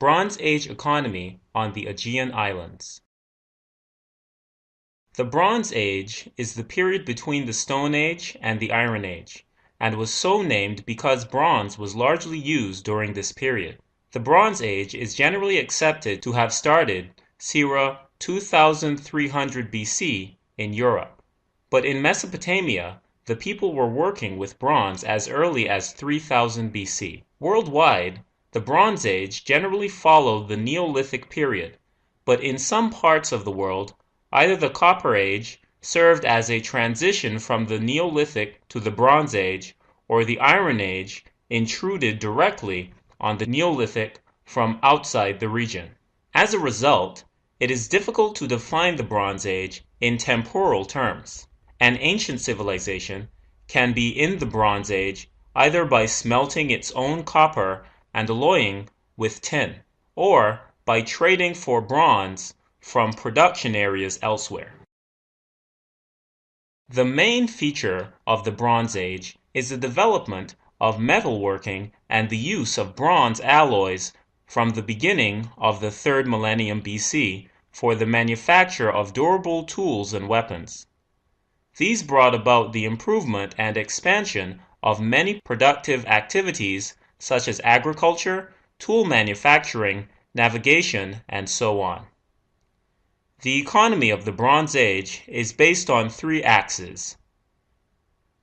Bronze Age economy on the Aegean Islands. The Bronze Age is the period between the Stone Age and the Iron Age, and was so named because bronze was largely used during this period. The Bronze Age is generally accepted to have started circa 2300 BC in Europe, but in Mesopotamia, the people were working with bronze as early as 3000 BC. Worldwide, the Bronze Age generally followed the Neolithic period, but in some parts of the world, either the Copper Age served as a transition from the Neolithic to the Bronze Age, or the Iron Age intruded directly on the Neolithic from outside the region. As a result, it is difficult to define the Bronze Age in temporal terms. An ancient civilization can be in the Bronze Age either by smelting its own copper and alloying with tin, or by trading for bronze from production areas elsewhere. The main feature of the Bronze Age is the development of metalworking and the use of bronze alloys from the beginning of the 3rd millennium BC for the manufacture of durable tools and weapons. These brought about the improvement and expansion of many productive activities such as agriculture, tool manufacturing, navigation, and so on. The economy of the Bronze Age is based on 3 axes: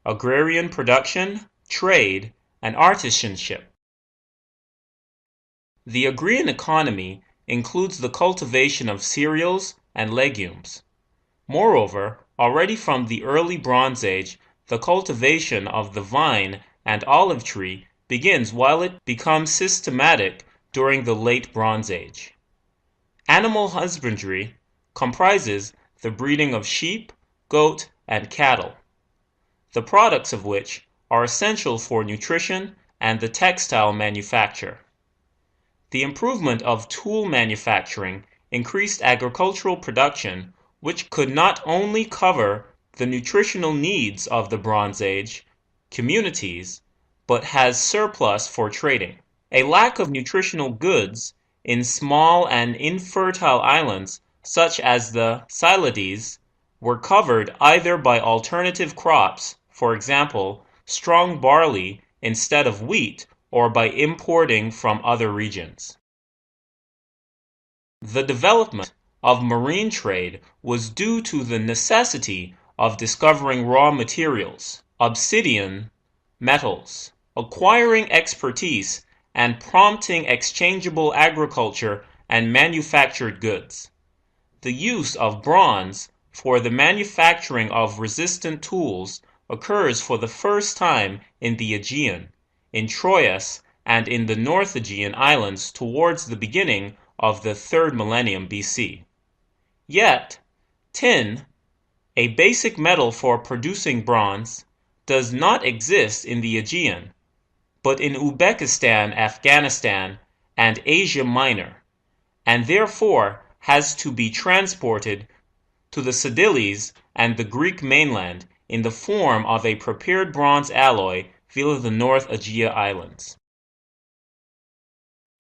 agrarian production, trade, and artisanship. The agrarian economy includes the cultivation of cereals and legumes. Moreover, already from the early Bronze Age, the cultivation of the vine and olive tree begins, while it becomes systematic during the late Bronze Age. Animal husbandry comprises the breeding of sheep, goat, and cattle, the products of which are essential for nutrition and the textile manufacture. The improvement of tool manufacturing increased agricultural production, which could not only cover the nutritional needs of the Bronze Age communities, but has surplus for trading. A lack of nutritional goods in small and infertile islands such as the Cyclades were covered either by alternative crops, for example, strong barley instead of wheat, or by importing from other regions. The development of marine trade was due to the necessity of discovering raw materials, obsidian, metals, acquiring expertise, and prompting exchangeable agriculture and manufactured goods. The use of bronze for the manufacturing of resistant tools occurs for the first time in the Aegean, in Troas, and in the North Aegean Islands towards the beginning of the 3rd millennium BC. Yet, tin, a basic metal for producing bronze, does not exist in the Aegean, but in Uzbekistan, Afghanistan, and Asia Minor, and therefore has to be transported to the Cyclades and the Greek mainland in the form of a prepared bronze alloy via the North Aegean Islands.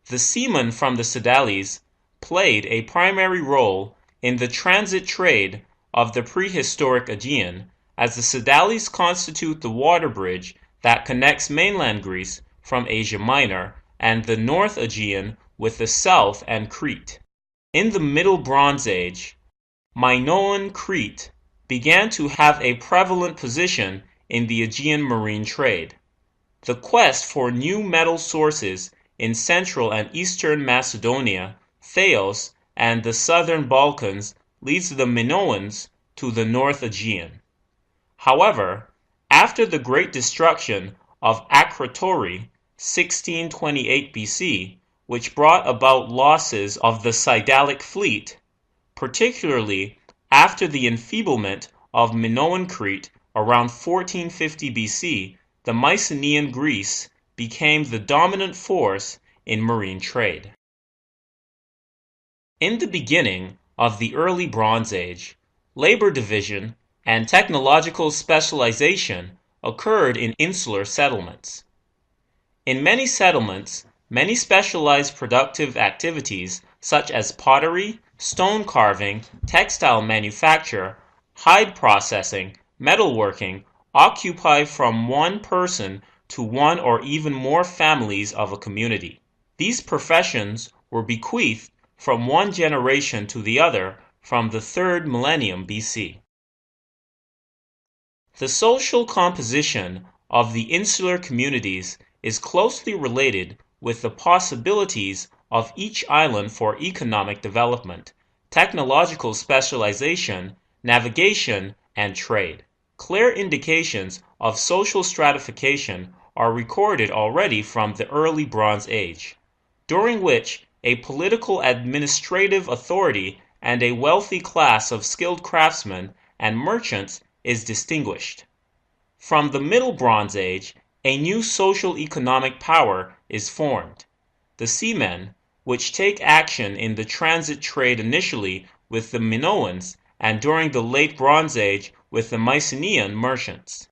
The seamen from the Cyclades played a primary role in the transit trade of the prehistoric Aegean, as the Cyclades constitute the water bridge that connects mainland Greece from Asia Minor and the North Aegean with the south and Crete. In the Middle Bronze Age, Minoan Crete began to have a prevalent position in the Aegean marine trade. The quest for new metal sources in Central and Eastern Macedonia, Thrace, and the southern Balkans leads the Minoans to the North Aegean. However, after the great destruction of Akrotiri, 1628 BC, which brought about losses of the Cycladic fleet, particularly after the enfeeblement of Minoan Crete around 1450 BC, the Mycenaean Greece became the dominant force in marine trade. In the beginning of the early Bronze Age, labor division and technological specialization occurred in insular settlements. In many settlements, Many specialized productive activities such as pottery, stone carving, textile manufacture, hide processing, metalworking occupy from one person to one or even more families of a community. These professions were bequeathed from one generation to the other from the 3rd millennium BC. The social composition of the insular communities is closely related with the possibilities of each island for economic development, technological specialization, navigation, and trade. Clear indications of social stratification are recorded already from the early Bronze Age, during which a political administrative authority and a wealthy class of skilled craftsmen and merchants is distinguished. From the Middle Bronze Age, a new social economic power is formed, the seamen, which take action in the transit trade initially with the Minoans and during the Late Bronze Age with the Mycenaean merchants.